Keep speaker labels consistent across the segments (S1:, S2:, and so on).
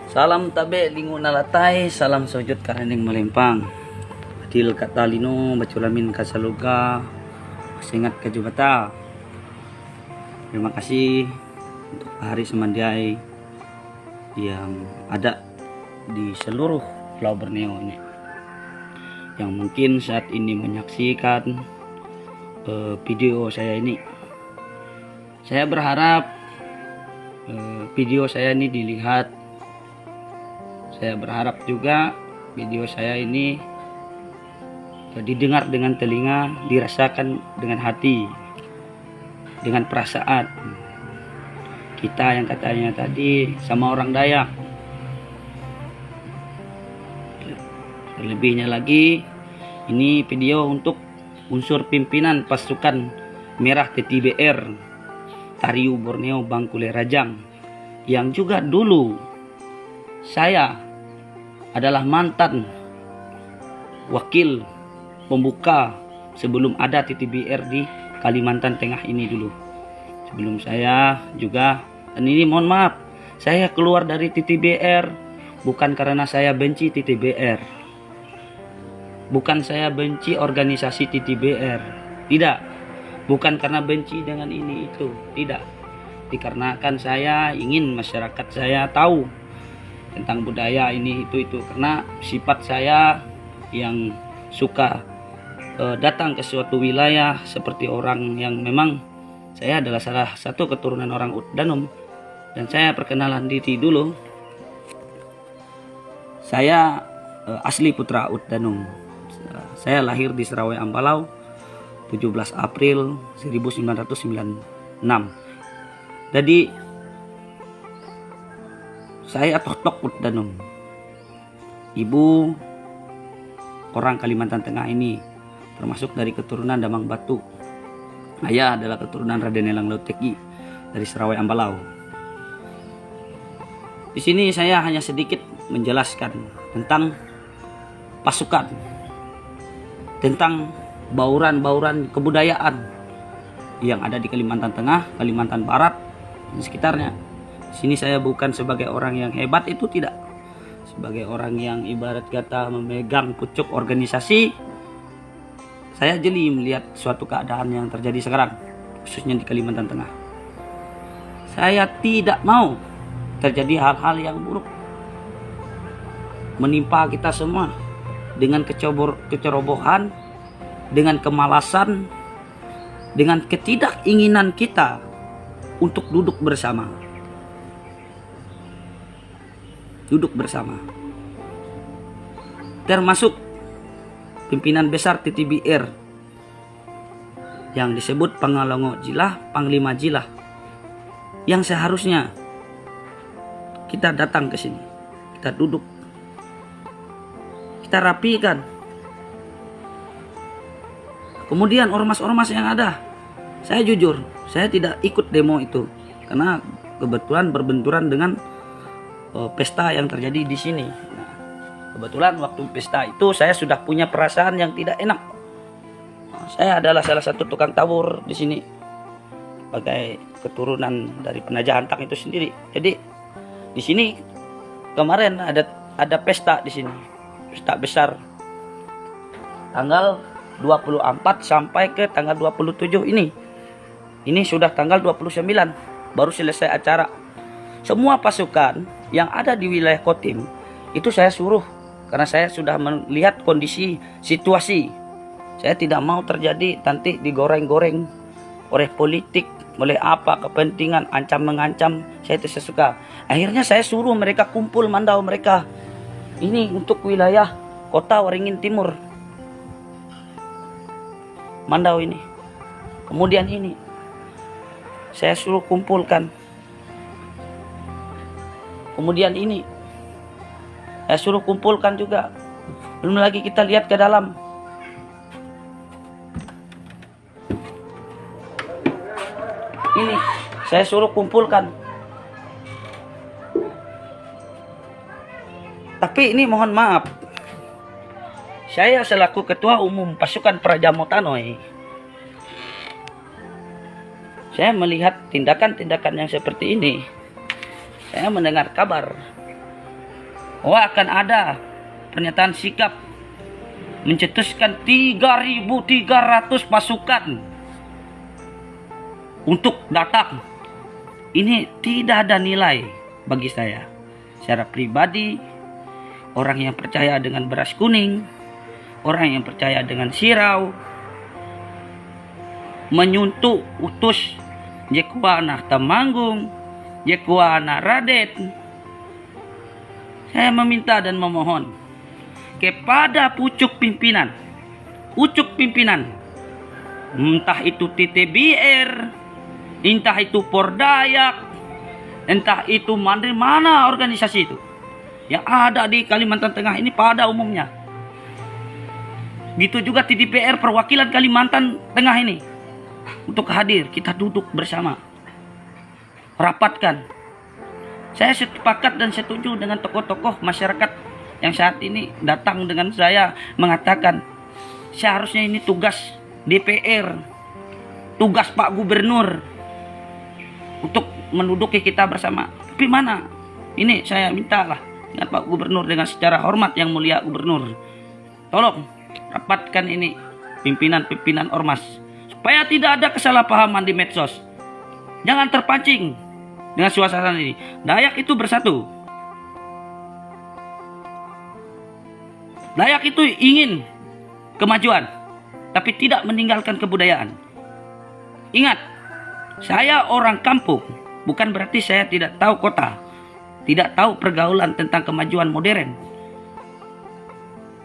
S1: Salam tabe lingo nalatay, salam sujud kareneng melempang. Adil katalino baculamin kasaluga, singat kajubata. Terima kasih untuk hari semandiai yang ada di seluruh Pulau Borneo ini, yang mungkin saat ini menyaksikan video saya ini. Saya berharap video saya ini dilihat. Saya berharap juga video saya ini didengar dengan telinga, dirasakan dengan hati, dengan perasaan. Kita yang katanya tadi sama orang Dayak. Terlebihnya lagi, ini video untuk unsur pimpinan pasukan merah TTBR Tariu Borneo Bangkule Rajang, yang juga dulu saya adalah mantan wakil pembuka sebelum ada TTBR di Kalimantan Tengah ini dulu. Sebelum saya juga, dan ini mohon maaf, saya keluar dari TTBR bukan karena saya benci TTBR, bukan saya benci organisasi TTBR, tidak, bukan karena benci dengan ini itu, tidak, dikarenakan saya ingin masyarakat saya tahu tentang budaya ini itu karena sifat saya yang suka datang ke suatu wilayah seperti orang yang memang saya adalah salah satu keturunan orang Utdanum. Dan saya perkenalan diri dulu, saya asli putra Utdanum. Saya lahir di Serawai Ambalau 17 April 1996. Jadi saya Tohtok Utdanum. Ibu orang Kalimantan Tengah ini termasuk dari keturunan Damang Batu. Ayah adalah keturunan Raden Elang Lauteki dari Serawai Ambalau. Di sini saya hanya sedikit menjelaskan tentang pasukan, tentang bauran-bauran kebudayaan yang ada di Kalimantan Tengah, Kalimantan Barat, dan sekitarnya. Di sini saya bukan sebagai orang yang hebat, itu tidak. Sebagai orang yang ibarat kata memegang pucuk organisasi, saya jeli melihat suatu keadaan yang terjadi sekarang, khususnya di Kalimantan Tengah. Saya tidak mau terjadi hal-hal yang buruk menimpa kita semua dengan kecerobohan, dengan kemalasan, dengan ketidakinginan kita untuk duduk bersama. Termasuk pimpinan besar TTBR yang disebut Pangalongo Jilah, Panglima Jilah, yang seharusnya kita datang ke sini, kita duduk, kita rapikan. Kemudian ormas-ormas yang ada, saya jujur, saya tidak ikut demo itu karena kebetulan berbenturan dengan pesta yang terjadi di sini. Nah, kebetulan waktu pesta itu saya sudah punya perasaan yang tidak enak. Saya adalah salah satu tukang tabur di sini sebagai keturunan dari Penajah Antang itu sendiri. Jadi di sini kemarin ada pesta di sini, pesta besar tanggal 24 sampai ke tanggal 27 ini. Ini sudah tanggal 29 baru selesai acara. Semua pasukan yang ada di wilayah Kotim itu saya suruh, karena saya sudah melihat kondisi situasi. Saya tidak mau terjadi nanti digoreng-goreng oleh politik, oleh apa kepentingan, ancam mengancam. Saya tidak suka. Akhirnya saya suruh mereka kumpul mandau mereka ini untuk wilayah kota Waringin Timur, mandau ini. Kemudian ini saya suruh kumpulkan. Kemudian ini saya suruh kumpulkan juga. Belum lagi kita lihat ke dalam. Ini saya suruh kumpulkan. Tapi ini mohon maaf, saya selaku ketua umum pasukan Praja Motanoe, saya melihat tindakan-tindakan yang seperti ini. Saya mendengar kabar akan ada pernyataan sikap mencetuskan 3.300 pasukan untuk datang. Ini tidak ada nilai bagi saya. Secara pribadi, orang yang percaya dengan beras kuning, orang yang percaya dengan sirau, menyuntuk utus Jekuana Temanggung, Jekuana Radet. Saya meminta dan memohon kepada pucuk pimpinan, entah itu TTBR, entah itu Pordayak, entah itu mana organisasi itu yang ada di Kalimantan Tengah ini pada umumnya. Gitu juga TTPR perwakilan Kalimantan Tengah ini untuk hadir, kita duduk bersama, rapatkan. Saya sepakat dan setuju dengan tokoh-tokoh masyarakat yang saat ini datang dengan saya mengatakan seharusnya ini tugas DPR, tugas Pak Gubernur untuk menduduki kita bersama. Tapi mana? Ini saya mintalah dengan Pak Gubernur dengan secara hormat yang mulia Gubernur. Tolong rapatkan ini pimpinan-pimpinan ormas supaya tidak ada kesalahpahaman di medsos. Jangan terpancing dengan suasana ini. Dayak itu bersatu. Dayak itu ingin kemajuan, tapi tidak meninggalkan kebudayaan. Ingat, saya orang kampung, bukan berarti saya tidak tahu kota, tidak tahu pergaulan tentang kemajuan modern.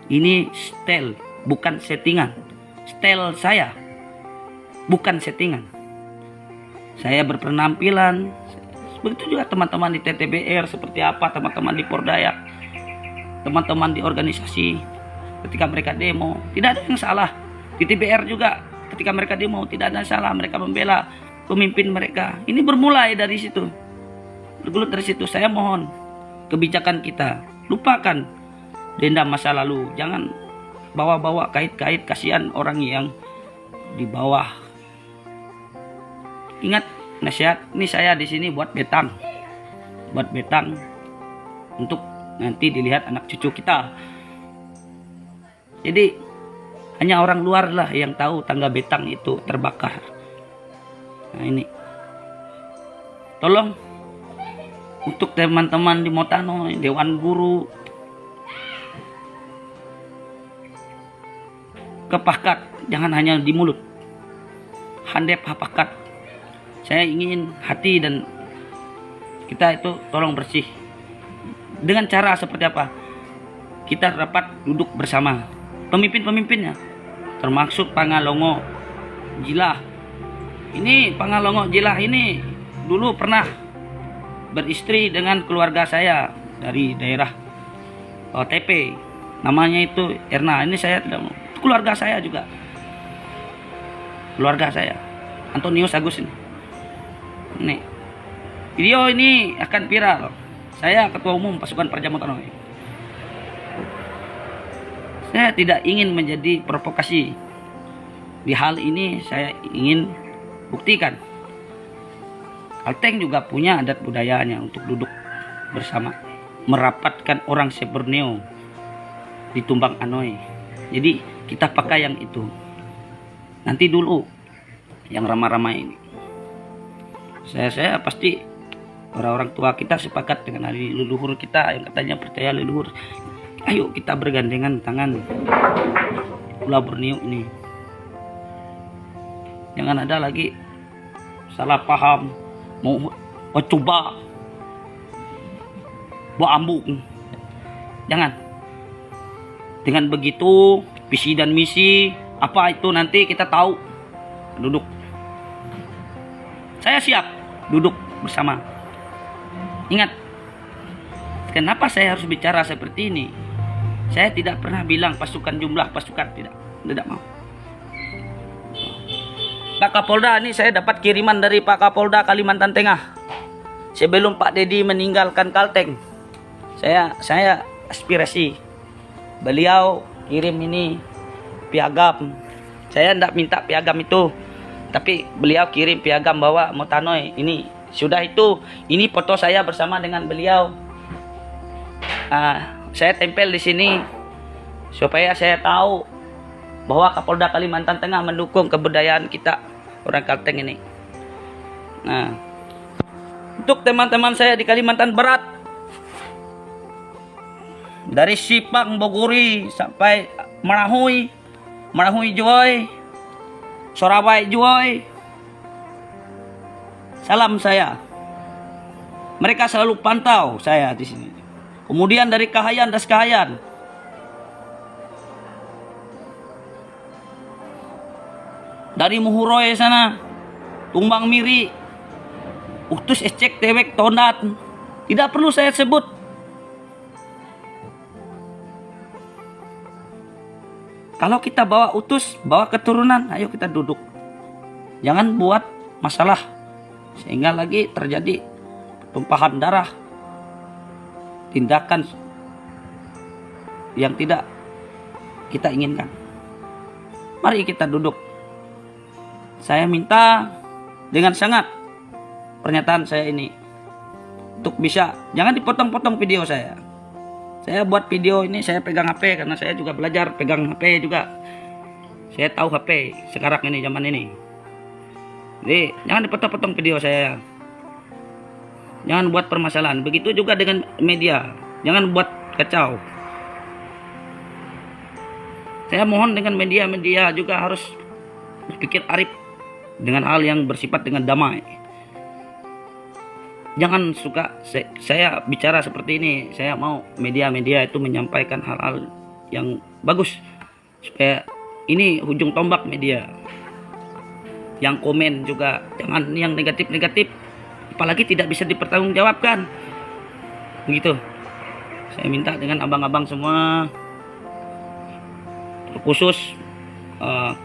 S1: Ini style, bukan settingan. Style saya, bukan settingan. Saya berpenampilan, begitu juga teman-teman di TTBR seperti apa, teman-teman di Pordayak, teman-teman di organisasi ketika mereka demo, tidak ada yang salah. Di TBR juga ketika mereka demo tidak ada yang salah, mereka membela pemimpin mereka. Ini bermulai dari situ, bergulut dari situ. Saya mohon kebijakan kita, lupakan dendam masa lalu, jangan bawa-bawa kait-kait, kasihan orang yang di bawah. Ingat nasihat ini saya di sini buat betang untuk nanti dilihat anak cucu kita. Jadi hanya orang luar lah yang tahu tangga betang itu terbakar. Nah ini, tolong untuk teman-teman di Motano, Dewan Guru, kepakat, jangan hanya di mulut, handep hapakat. Saya ingin hati dan kita itu tolong bersih. Dengan cara seperti apa? Kita rapat duduk bersama pemimpin-pemimpinnya, termasuk Pangalongo Jilah. Ini Pangalongo Jilah ini dulu pernah beristri dengan keluarga saya dari daerah TP. Namanya itu Erna. Ini saya tidak, keluarga saya juga. Keluarga saya, Antonius Agus ini. Nih, video ini akan viral. Saya ketua umum pasukan Praja Motano. Saya tidak ingin menjadi provokasi. Di hal ini saya ingin buktikan. Kalteng juga punya adat budayanya untuk duduk bersama, merapatkan orang se-Borneo di Tumbang Anoy. Jadi kita pakai yang itu. Nanti dulu yang ramah-ramah ini. Saya pasti orang-orang tua kita sepakat dengan hari leluhur kita yang katanya percaya leluhur. Ayo kita bergandengan tangan Pulau Borneo ini. Jangan ada lagi salah paham, mau coba bawa ambung. Jangan. Dengan begitu visi dan misi apa itu nanti kita tahu. Duduk. Saya siap duduk bersama. Ingat, kenapa saya harus bicara seperti ini? Saya tidak pernah bilang pasukan, jumlah pasukan, tidak mau. Pak Kapolda, ini saya dapat kiriman dari Pak Kapolda Kalimantan Tengah. Sebelum Pak Dedi meninggalkan Kalteng, saya aspirasi beliau kirim ini piagam. Saya tidak minta piagam itu, tapi beliau kirim piagam bahwa Motanoy ini sudah itu. Ini foto saya bersama dengan beliau. saya tempel di sini supaya saya tahu bahwa Kapolda Kalimantan Tengah mendukung kebudayaan kita orang Kalteng ini. Nah, untuk teman-teman saya di Kalimantan Barat, dari Sipang, Bogori sampai Marahui Joy, Surabaya Joy, salam saya. Mereka selalu pantau saya di sini. Kemudian dari Kahayan, Das Kahayan, dari Muhuroy sana, Tumbang Miri, Utus Ecek Tewek Tondat, tidak perlu saya sebut. Kalau kita bawa utus, bawa keturunan, ayo kita duduk. Jangan buat masalah sehingga lagi terjadi tumpahan darah, tindakan yang tidak kita inginkan. Mari kita duduk. Saya minta dengan sangat pernyataan saya ini untuk bisa jangan dipotong-potong video saya. Saya buat video ini, saya pegang HP karena saya juga belajar pegang HP juga. Saya tahu HP sekarang ini, zaman ini. Jadi jangan dipotong-potong video saya. Jangan buat permasalahan. Begitu juga dengan media. Jangan buat kacau. Saya mohon dengan media-media juga harus berpikir arif dengan hal yang bersifat dengan damai. Jangan suka saya bicara seperti ini. Saya mau media-media itu menyampaikan hal-hal yang bagus supaya ini ujung tombak media. Yang komen juga jangan yang negatif-negatif, apalagi tidak bisa dipertanggungjawabkan. Begitu. Saya minta dengan abang-abang semua, khusus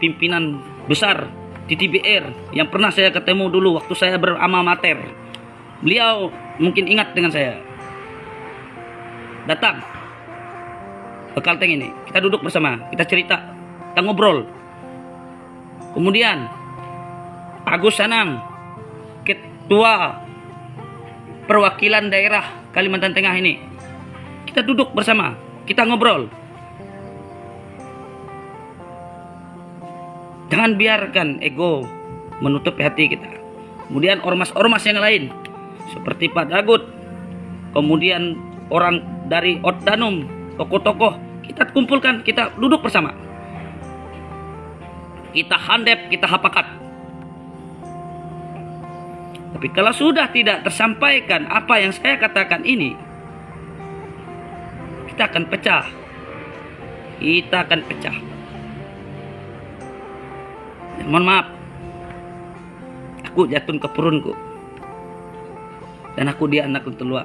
S1: pimpinan besar di TBR yang pernah saya ketemu dulu waktu saya beralma mater. Beliau mungkin ingat dengan saya. Datang ke Kalteng ini, kita duduk bersama, kita cerita, kita ngobrol. Kemudian Agus Sanang, ketua perwakilan daerah Kalimantan Tengah ini, kita duduk bersama, kita ngobrol. Jangan biarkan ego menutupi hati kita. Kemudian ormas-ormas yang lain seperti Pak Dagut, kemudian orang dari Otdanum, tokoh-tokoh, kita kumpulkan, kita duduk bersama, kita handep, kita hapakat. Tapi kalau sudah tidak tersampaikan apa yang saya katakan ini, kita akan pecah. Kita akan pecah. Dan mohon maaf, aku jatuh ke purunku. Dan aku dia anak tua.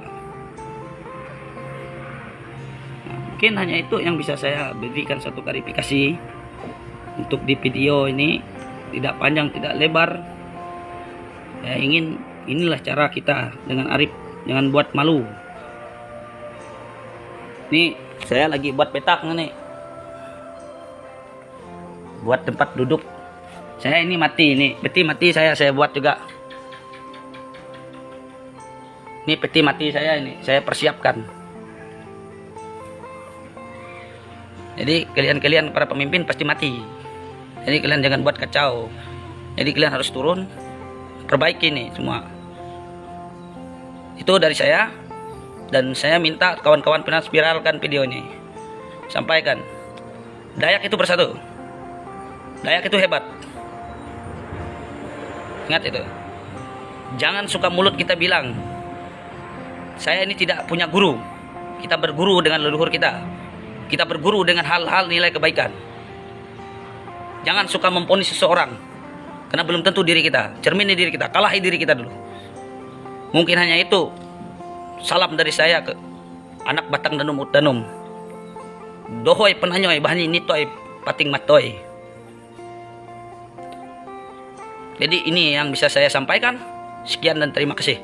S1: Nah, mungkin hanya itu yang bisa saya berikan satu klarifikasi untuk di video ini, tidak panjang, tidak lebar. Saya ingin inilah cara kita dengan arif, jangan buat malu. Ini saya lagi buat petak nih, buat tempat duduk. Saya ini mati, ini peti mati saya buat juga. Ini peti mati saya ini, saya persiapkan. Jadi kalian para pemimpin pasti mati. Jadi kalian jangan buat kacau. Jadi kalian harus turun, perbaiki nih semua. Itu dari saya. Dan saya minta kawan-kawan penas viralkan video ini. Sampaikan. Dayak itu bersatu. Dayak itu hebat. Ingat itu. Jangan suka mulut kita bilang, saya ini tidak punya guru. Kita berguru dengan leluhur kita. Kita berguru dengan hal-hal nilai kebaikan. Jangan suka memponis seseorang, karena belum tentu diri kita. Cermini diri kita, kalahi diri kita dulu. Mungkin hanya itu. Salam dari saya ke anak Batang Danum Utdanum. Dohoy penanyoy bahani nitoy pating matoy. Jadi ini yang bisa saya sampaikan. Sekian dan terima kasih.